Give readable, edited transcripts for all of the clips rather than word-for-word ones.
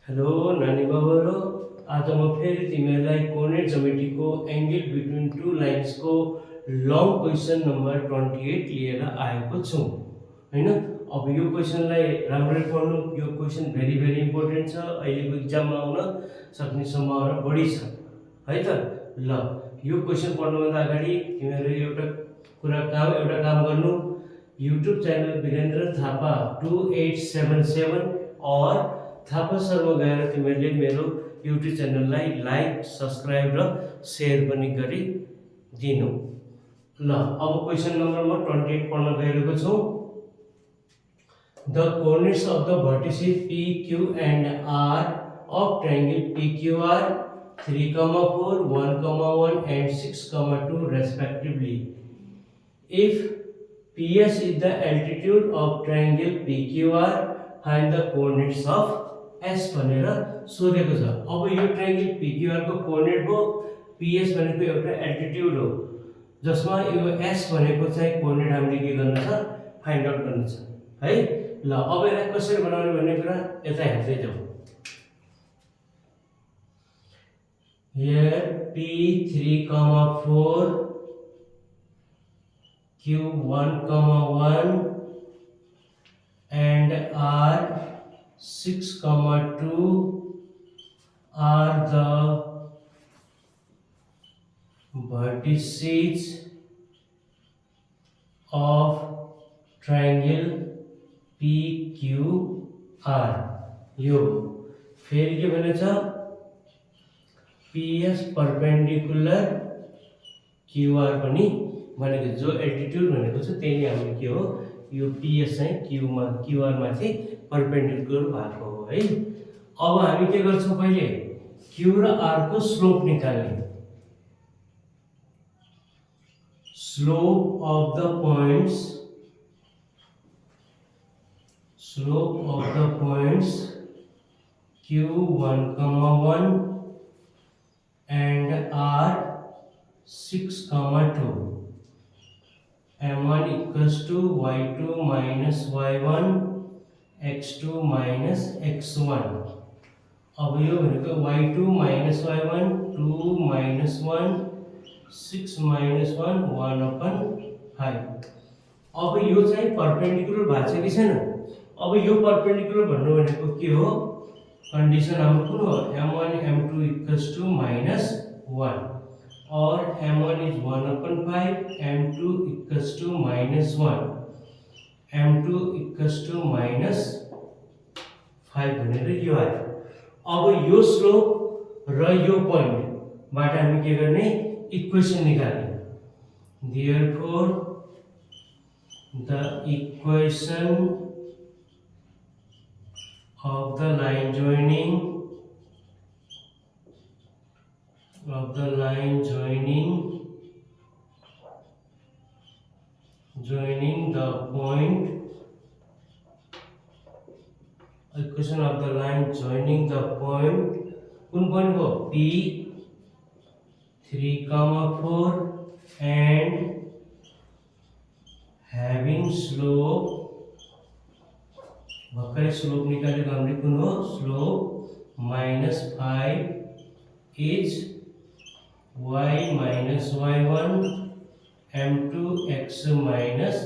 Hello नानी बाबुहरू आज म फेरि तिमीहरूलाई कोर्डिनेट ज्योमेट्रीको एंगल बिट्विन टू लाइन्स को लङ क्वेसन नम्बर 28 लिएर आएको छु हैन। अब यो क्वेसनलाई राम्ररी पढ्नु। यो क्वेसन भेरी भेरी इम्पोर्टेन्ट छ। अहिलेको एक्जाममा आउन सक्ने सम्भावना बढी छ है त। ल यो क्वेसन पढ्नुभन्दा अगाडि तिमीहरूले एउटा काम गर्नु। युट्युब च्यानल वीरेन्द्र थापा 2877 और थापा शर्मा गएर तिमीहरूले मेरो युट्युब च्यानललाई लाइक सब्सक्राइब र सेयर पनि गरिदिनु। ल अब क्वेसन नम्बर 28 पढ्न गइरहेको छु। The coordinates of the vertices P, Q and R of triangle PQR 3,4, 1,1 and 6,2 respectively. If PS is the altitude of triangle PQR, find the coordinates of S भनेर सोधेको छ। अब यो ट्रायंगल PQR को coordinate हो, PS भनेको एउटा altitude हो, जसमा यो S भनेको चाहिँ कोऑर्डिनेट हामीले के गर्नु छ, फाइन्ड आउट गर्नु छ है। ल अब यसलाई कसरी बनाउने भन्ने कुरा यता हेर्दै जाऊ। Here P3,4 Q1,1 and R6,2 are the vertices of triangle PQR। यो फेरि के भनेछ, PS परपेंडिकुलर QR पनि भनेको, जो एल्टिट्युड भनेको छ त्यही नै हामीले के हो, यो PS चाहिँ QR मा चाहिँ परपेंडिकुलर भएको हो है। अब हामी के गर्छौं, पहिले Q र R को स्लोप निकाल्ने। Slope of the points Q1,1 and R6,2, M1 equals to Y2 minus Y1 x2 minus x1। अब यो भनेको y2 minus y1 2 minus 1 6 minus 1 1/5। अब यो चाहिँ परपेंडिकुलर भएको छ कि छैन। अब यो परपेंडिकुलर भन्नु भनेको के हो, कन्डिसन हाम्रो कुन हो, m1 m2 equals to minus 1 और m1 is 1/5, m2 equals to minus 1, m2 equals to minus 5 भनेर यो आयो। अब यो स्लोप र यो पोइन्ट बाट हामी के गर्ने, इक्वेसन निकाल्ने। Therefore the equation of the line joining the point, equation of the line joining the point, कुन point हो, P 3,4 and having slope, भर्खरै स्लोप निकालेको हामीले कुन हो, slope -5 is y minus y1 m2 x minus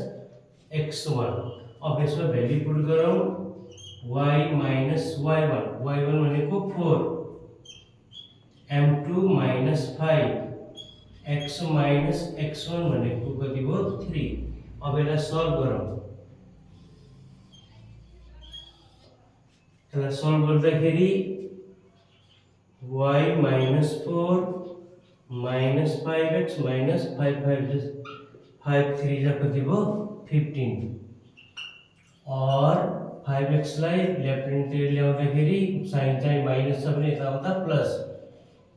x1। अब यसमा value put गरौँ, y minus y1 भनेको 4, m2 minus 5, x minus x1 भनेको कति हो, 3। अब यसलाई सल्भ गरौँ। यसलाई सल्भ गर्दाखेरि y minus 4 minus 5x minus 5 3 जा कति भयो, 15 और 5x लाई लेफ्ट ह्यान्डतिर ल्याउँदाखेरि साइन चाहिँ माइनस छ भने यता आउँदा plus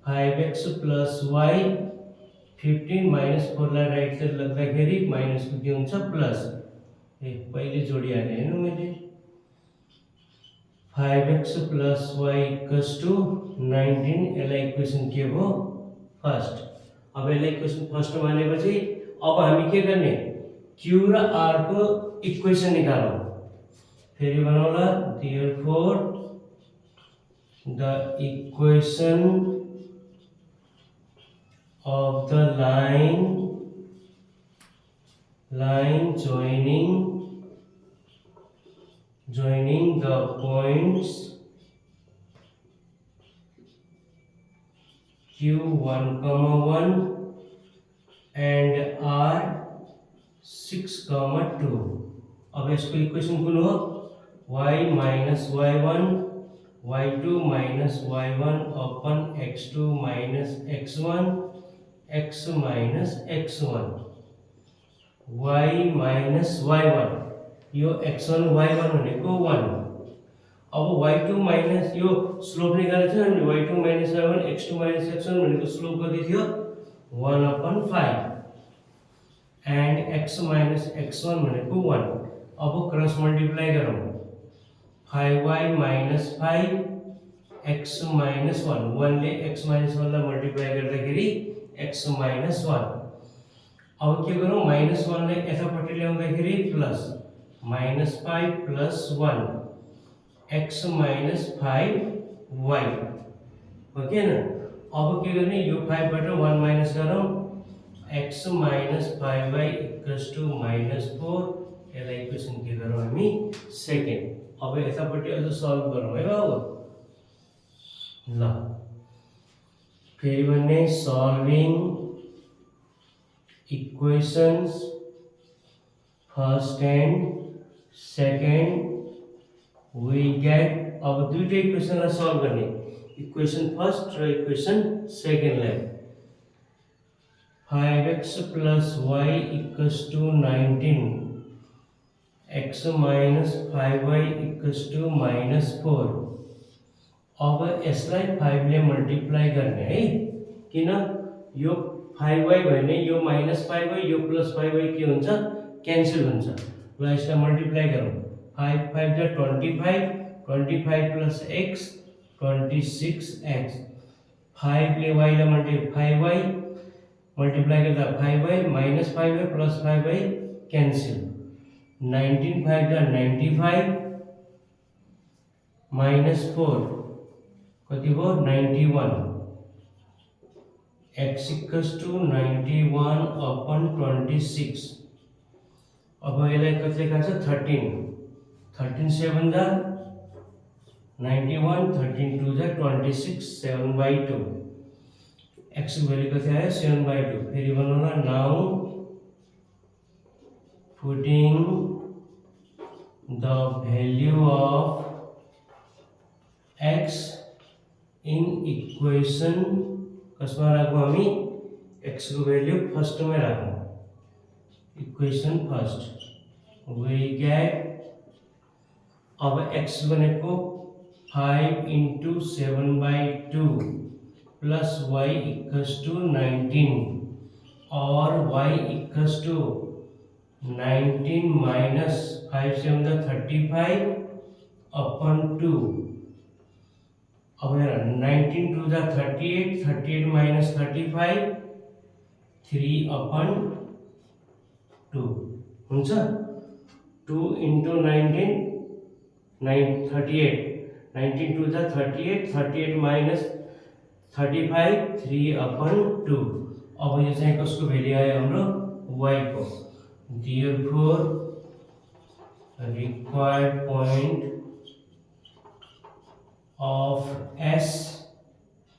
5x plus y 15 minus 4 लाई राइटतिर लग्दाखेरि माइनस को के हुन्छ, प्लस। पहिले जोडिहाले हेर्नु मैले, 5x plus y equals to 19। यसलाई इक्वेसन के हो, फर्स्ट। अब यसलाई इक्वेसन फर्स्ट मानेपछि अब हामी के गर्ने, Q र R को इक्वेसन निकालौं। फेरि बनाउला, therefore the equation of the line joining the points q1, 1 and r6, 2। अब इसको इक्वेशन बोलो y minus y1 y2 minus y1 upon x2 minus x1 x minus x1 y minus y1 यो x1 y1 भनेको 1। अब y2 minus यो slope निकालेको छ नि y2 minus y1 x2 minus x1 भनेको स्लोप कति थियो 1/5 एन्ड x माइनस x1 भनेको 1। अब क्रस मल्टिप्लाई गरौँ 5y माइनस 5 x माइनस 1 1 ले x माइनस 1 लाई मल्टिप्लाई गर्दाखेरि x माइनस 1। अब के गरौँ माइनस 1 ले यतापट्टि ल्याउँदाखेरि plus minus 5 plus 1 x minus 5y हो कि हैन। अब के गर्ने यो 5 बाट 1 माइनस गरौँ x minus 5y equals to minus 4 यसलाई इक्वेसन के गरौँ हामी सेकेन्ड। अब यतापट्टि अझ सल्भ गरौँ है बाबु ल फेरि भन्ने solving equations first and second we get अब दुईटै इक्वेशनलाई सल्भ गर्ने इक्वेशन फर्स्ट र equation सेकेन्डलाई 5x plus y equals to 19 x minus 5y equals to minus 4 अब यसलाई 5 ले मल्टिप्लाई गर्ने है किन यो 5y भने यो माइनस 5y यो प्लस 5y के हुन्छ क्यान्सल हुन्छ ल यसलाई मल्टिप्लाई गरौँ 5 5 जा 25 25 plus x 26x 5 ले y ले मल्टिप्लाई 5y मल्टिप्लाई करता 5y minus 5y plus 5y cancel 19 5 जा 95 माइनस 4 कति भयो 91 x इक्वल्स टु 91 अपन 26 अब यसलाई कति लेखा छ 13 13 7 जा 91 13 2 जा 26 7/2 x value कति आयो 7/2 फेरि बनाउला now putting the value of x in equation कसमा राखौं हामी x को भ्यालु फर्स्ट मै राखौं इक्वेशन फर्स्ट we get अब x भनेको 5 into 7/2 plus y equals to 19 or y equals to 19 minus 5 7 35 upon 2 अब हेर 19 2 जा 38 38 minus 35 3 upon 2 हुन्छ 2 into 19 38 19 2 जा 38 38 minus 35 3 upon 2 अब यो चाहिँ कसको भ्यालु आयो हाम्रो y को therefore required point of s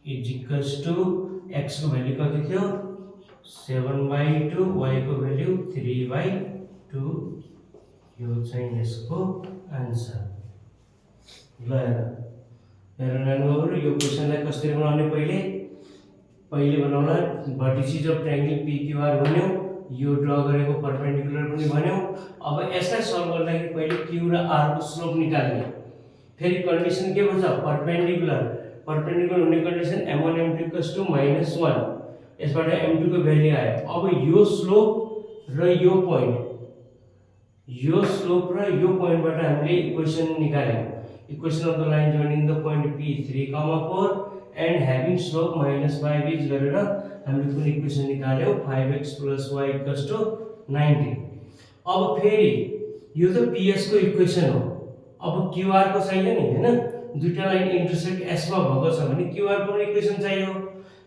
is equals to x को भ्यालु कति थियो 7/2 y को भ्यालु 3/2 यो चाहिँ यसको आन्सर ल हेर नानीहरु यो क्वेशनलाई कसरी बनाउने पहिले बनाउला भर्टिसिज अफ ट्रायंगल PQR भन्यौ यो ड्रा गरेको परपेंडिकुलर पनि भन्यौ अब यसलाई सल्भ गर्दाखेरि पहिले q र r को स्लोप निकाल्ने फेरि कन्डिसन के भन्छ परपेंडिकुलर हुने कन्डिसन m1 m2 -1 यसबाट m2 को भ्यालु आयो अब यो स्लोप र यो पोइन्टबाट हामीले इक्वेसन निकाल्यौं equation of the line joining the point P 3, 4 and having slope -5 is गरेर हामीले कुन इक्वेसन निकाल्यौं 5x + y = 19 अब फेरि यो त PS को इक्वेसन हो अब QR को छैन नि हैन दुईटा लाइन इन्टरसेक्ट एस मा भएको छ भने क्यूआर को पनि इक्वेसन चाहियो।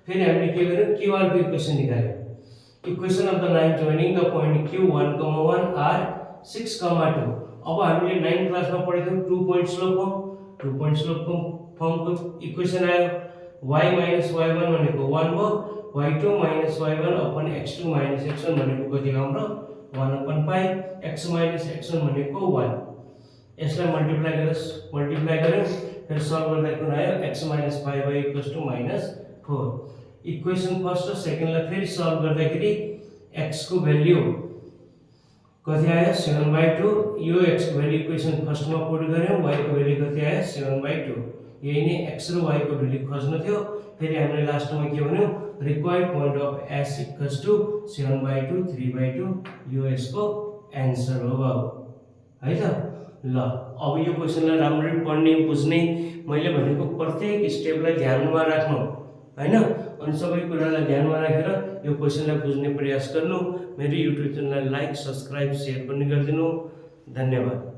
फेरि हामीले के गर्यौं क्यूआर को इक्वेसन निकाल्यौं। Equation of the line joining the point q1,1 R 6,2। अब हामीले 9 क्लासमा पढेको 2 पोइन्ट स्लोप फर्मको इक्वेसन आयो। y - y1 भनेको 1 भयो, y2 - y1 upon x2 - x1 भनेको कति हो हाम्रो 1/5, x - x1 भनेको 1। यसलाई मल्टिप्लाई गर्यौं, फिर सल्भ गर्दा कुन आयो x - 5y - 4। इक्वेसन फर्स्ट र सेकेन्डलाई फेरि सल्भ गर्दाखेरि x को भ्यालु कति आयो 7/2। यो x को भ्यालु इक्वेसन फर्स्टमा पुट गर्यौं, y को भ्यालु कति आयो 7/2। यही नै x र y को भ्यालु खोज्नु थियो। फेरि हामीले लास्टमा के भन्यौ required point of s equals to 7/2 3/2। यो यसको आन्सर हो है त। ल अब यो क्वेशनलाई राम्ररी पढ्ने बुझ्ने, मैले भनेको प्रत्येक स्टेपलाई ध्यानमा राख्नु हैन, अनि सबै कुरालाई ध्यानमा राखेर यो क्वेशनलाई बुझ्ने प्रयास गर्नु। मेरो युट्युब च्यानललाई लाइक सब्स्क्राइब शेयर पनि गरिदिनु। धन्यवाद।